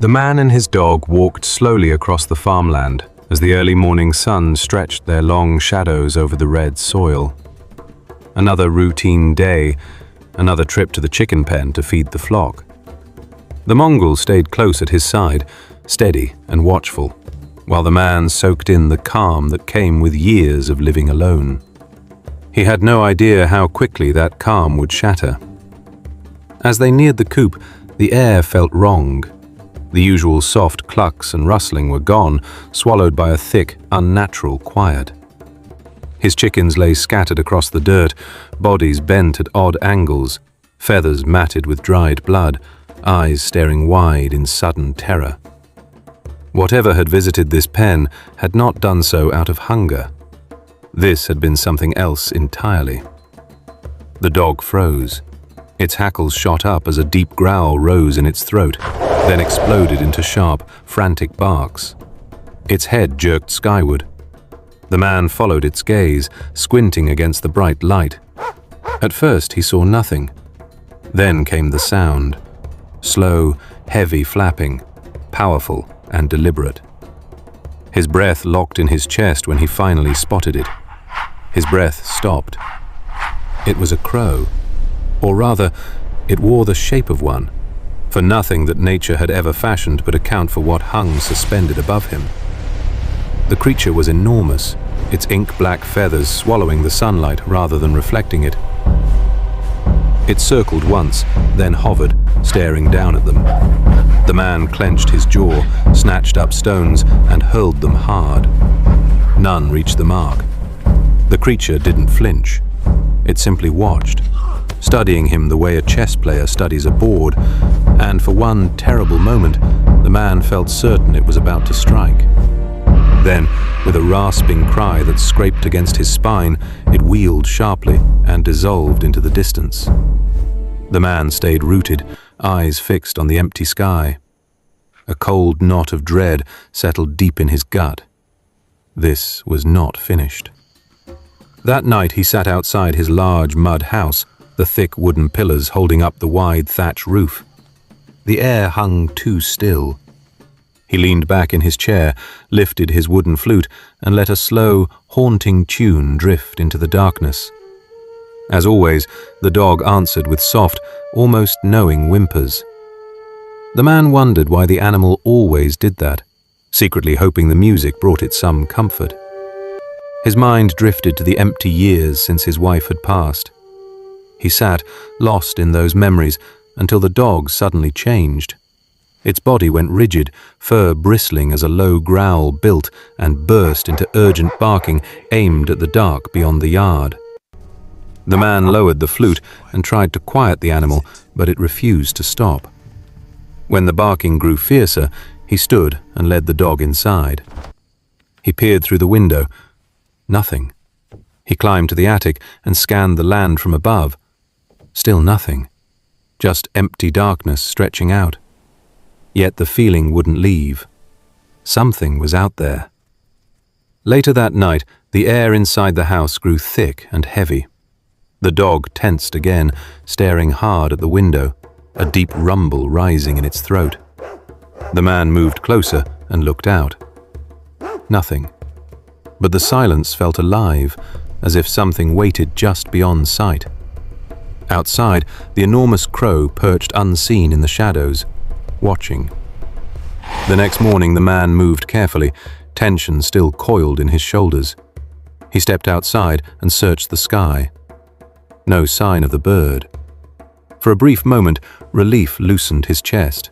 The man and his dog walked slowly across the farmland as the early morning sun stretched their long shadows over the red soil. Another routine day, another trip to the chicken pen to feed the flock. The Mongol stayed close at his side, steady and watchful, while the man soaked in the calm that came with years of living alone. He had no idea how quickly that calm would shatter. As they neared the coop, the air felt wrong. The usual soft clucks and rustling were gone, swallowed by a thick, unnatural quiet. His chickens lay scattered across the dirt, bodies bent at odd angles, feathers matted with dried blood, eyes staring wide in sudden terror. Whatever had visited this pen had not done so out of hunger. This had been something else entirely. The dog froze. Its hackles shot up as a deep growl rose in its throat, then exploded into sharp, frantic barks. Its head jerked skyward. The man followed its gaze, squinting against the bright light. At first he saw nothing. Then came the sound. Slow, heavy flapping, powerful and deliberate. His breath locked in his chest when he finally spotted it. His breath stopped. It was a crow. Or rather, it wore the shape of one, for nothing that nature had ever fashioned could account for what hung suspended above him. The creature was enormous, its ink-black feathers swallowing the sunlight rather than reflecting it. It circled once, then hovered, staring down at them. The man clenched his jaw, snatched up stones, and hurled them hard. None reached the mark. The creature didn't flinch. It simply watched, studying him the way a chess player studies a board, and for one terrible moment, the man felt certain it was about to strike. Then, with a rasping cry that scraped against his spine, it wheeled sharply and dissolved into the distance. The man stayed rooted, eyes fixed on the empty sky. A cold knot of dread settled deep in his gut. This was not finished. That night he sat outside his large mud house, the thick wooden pillars holding up the wide thatch roof. The air hung too still. He leaned back in his chair, lifted his wooden flute, and let a slow, haunting tune drift into the darkness. As always, the dog answered with soft, almost knowing whimpers. The man wondered why the animal always did that, secretly hoping the music brought it some comfort. His mind drifted to the empty years since his wife had passed. He sat, lost in those memories, until the dog suddenly changed. Its body went rigid, fur bristling as a low growl built and burst into urgent barking aimed at the dark beyond the yard. The man lowered the flute and tried to quiet the animal, but it refused to stop. When the barking grew fiercer, he stood and led the dog inside. He peered through the window. Nothing. He climbed to the attic and scanned the land from above. Still nothing. Just empty darkness stretching out. Yet the feeling wouldn't leave. Something was out there. Later that night, the air inside the house grew thick and heavy. The dog tensed again, staring hard at the window, a deep rumble rising in its throat. The man moved closer and looked out. Nothing. But the silence felt alive, as if something waited just beyond sight. Outside, the enormous crow perched unseen in the shadows, watching. The next morning, the man moved carefully, tension still coiled in his shoulders. He stepped outside and searched the sky. No sign of the bird. For a brief moment, relief loosened his chest.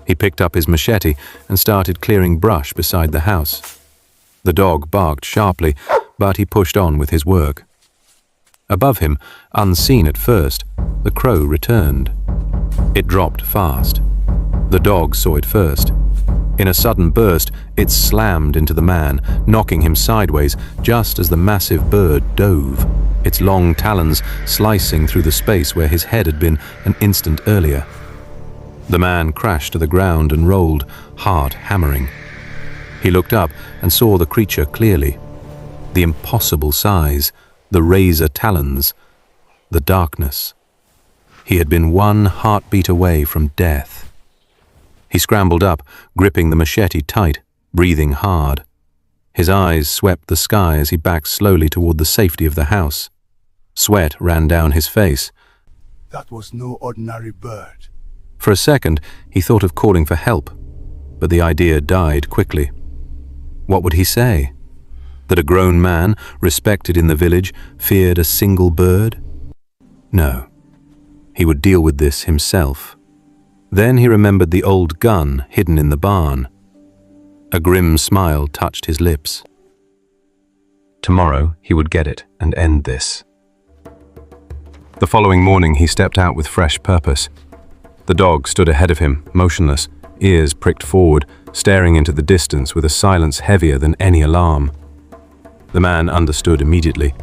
He picked up his machete and started clearing brush beside the house. The dog barked sharply, but he pushed on with his work. Above him, unseen at first, the crow returned. It dropped fast. The dog saw it first. In a sudden burst, it slammed into the man, knocking him sideways just as the massive bird dove, its long talons slicing through the space where his head had been an instant earlier. The man crashed to the ground and rolled, heart hammering. He looked up and saw the creature clearly. The impossible size, the razor talons, the darkness. He had been one heartbeat away from death. He scrambled up, gripping the machete tight, breathing hard. His eyes swept the sky as he backed slowly toward the safety of the house. Sweat ran down his face. That was no ordinary bird. For a second, he thought of calling for help, but the idea died quickly. What would he say? That a grown man, respected in the village, feared a single bird? No. He would deal with this himself. Then he remembered the old gun hidden in the barn. A grim smile touched his lips. Tomorrow he would get it and end this. The following morning he stepped out with fresh purpose. The dog stood ahead of him, motionless, ears pricked forward, staring into the distance with a silence heavier than any alarm. The man understood immediately.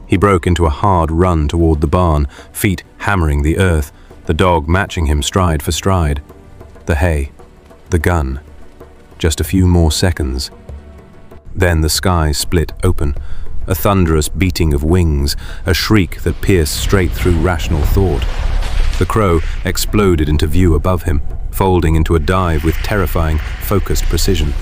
He broke into a hard run toward the barn, feet hammering the earth, the dog matching him stride for stride. The hay, the gun. Just a few more seconds. Then the sky split open, a thunderous beating of wings, a shriek that pierced straight through rational thought. The crow exploded into view above him, folding into a dive with terrifying, focused precision.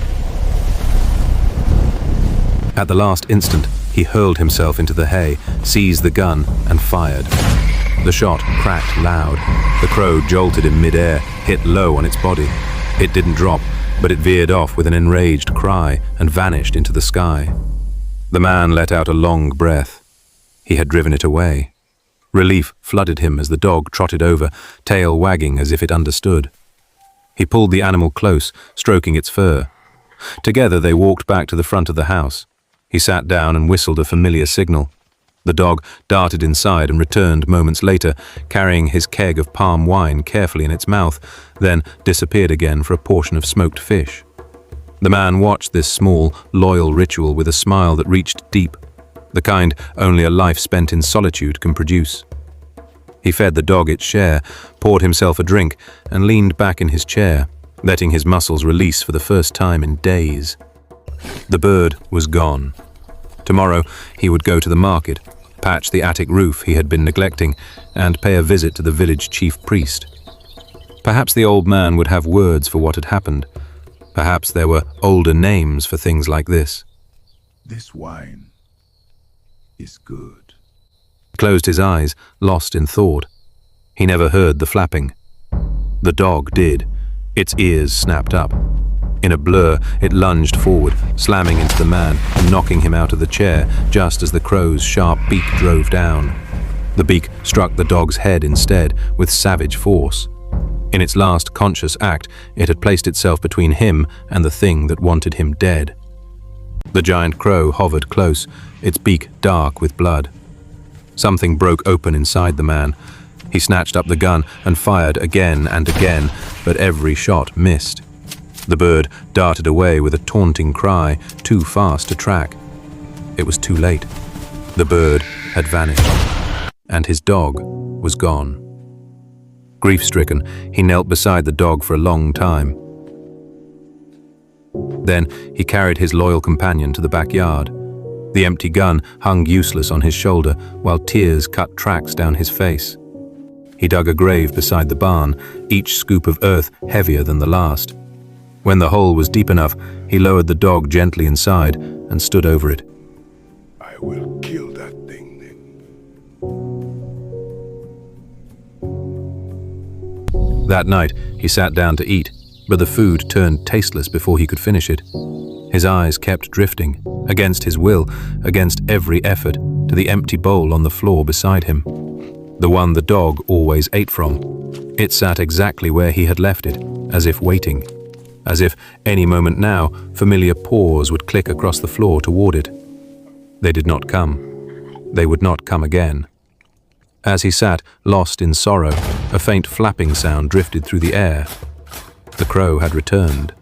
At the last instant, he hurled himself into the hay, seized the gun, and fired. The shot cracked loud. The crow jolted in midair, hit low on its body. It didn't drop, but it veered off with an enraged cry and vanished into the sky. The man let out a long breath. He had driven it away. Relief flooded him as the dog trotted over, tail wagging as if it understood. He pulled the animal close, stroking its fur. Together they walked back to the front of the house. He sat down and whistled a familiar signal. The dog darted inside and returned moments later, carrying his keg of palm wine carefully in its mouth, then disappeared again for a portion of smoked fish. The man watched this small, loyal ritual with a smile that reached deep, the kind only a life spent in solitude can produce. He fed the dog its share, poured himself a drink, and leaned back in his chair, letting his muscles release for the first time in days. The bird was gone. Tomorrow he would go to the market, patch the attic roof he had been neglecting, and pay a visit to the village chief priest. Perhaps the old man would have words for what had happened. Perhaps there were older names for things like this. This wine is good. He closed his eyes, lost in thought. He never heard the flapping. The dog did. Its ears snapped up. In a blur, it lunged forward, slamming into the man and knocking him out of the chair just as the crow's sharp beak drove down. The beak struck the dog's head instead, with savage force. In its last conscious act, it had placed itself between him and the thing that wanted him dead. The giant crow hovered close, its beak dark with blood. Something broke open inside the man. He snatched up the gun and fired again and again, but every shot missed. The bird darted away with a taunting cry, too fast to track. It was too late. The bird had vanished, and his dog was gone. Grief-stricken, he knelt beside the dog for a long time. Then he carried his loyal companion to the backyard. The empty gun hung useless on his shoulder, while tears cut tracks down his face. He dug a grave beside the barn, each scoop of earth heavier than the last. When the hole was deep enough, he lowered the dog gently inside and stood over it. I will kill that thing then. That night, he sat down to eat, but the food turned tasteless before he could finish it. His eyes kept drifting, against his will, against every effort, to the empty bowl on the floor beside him. The one the dog always ate from. It sat exactly where he had left it, as if waiting. As if any moment now, familiar paws would click across the floor toward it. They did not come. They would not come again. As he sat, lost in sorrow, a faint flapping sound drifted through the air. The crow had returned.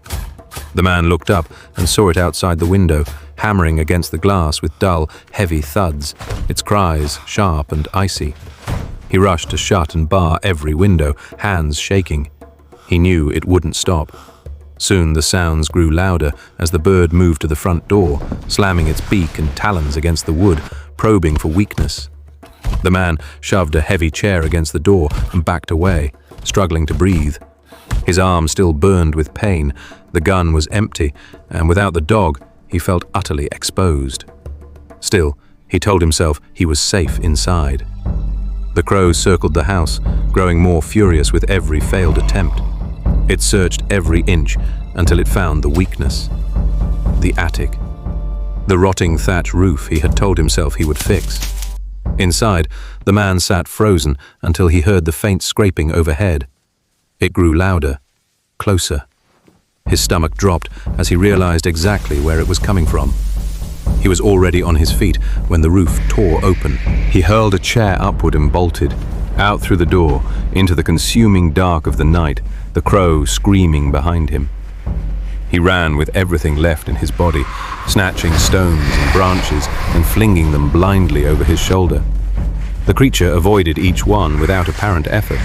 The man looked up and saw it outside the window, hammering against the glass with dull, heavy thuds, its cries sharp and icy. He rushed to shut and bar every window, hands shaking. He knew it wouldn't stop. Soon the sounds grew louder as the bird moved to the front door, slamming its beak and talons against the wood, probing for weakness. The man shoved a heavy chair against the door and backed away, struggling to breathe. His arm still burned with pain, the gun was empty, and without the dog, he felt utterly exposed. Still, he told himself he was safe inside. The crow circled the house, growing more furious with every failed attempt. It searched every inch until it found the weakness. The attic. The rotting thatch roof he had told himself he would fix. Inside, the man sat frozen until he heard the faint scraping overhead. It grew louder, closer. His stomach dropped as he realized exactly where it was coming from. He was already on his feet when the roof tore open. He hurled a chair upward and bolted, out through the door, into the consuming dark of the night, the crow screaming behind him. He ran with everything left in his body, snatching stones and branches and flinging them blindly over his shoulder. The creature avoided each one without apparent effort.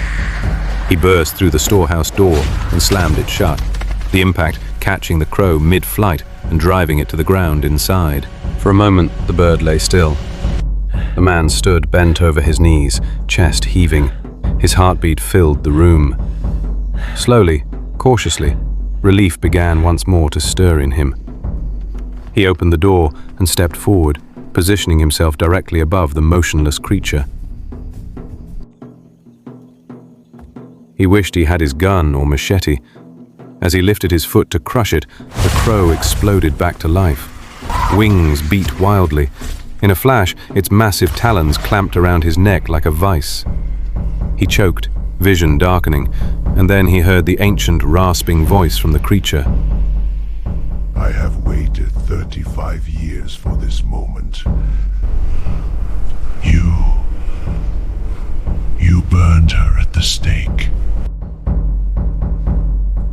He burst through the storehouse door and slammed it shut, the impact catching the crow mid-flight and driving it to the ground inside. For a moment, the bird lay still. The man stood bent over his knees, chest heaving. His heartbeat filled the room. Slowly, cautiously, relief began once more to stir in him. He opened the door and stepped forward, positioning himself directly above the motionless creature. He wished he had his gun or machete. As he lifted his foot to crush it, the crow exploded back to life. Wings beat wildly. In a flash, its massive talons clamped around his neck like a vice. He choked, vision darkening, and then he heard the ancient, rasping voice from the creature. I have waited 35 years for this moment. You burned her at the stake.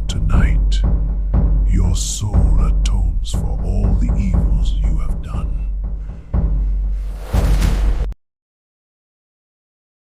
Tonight, your soul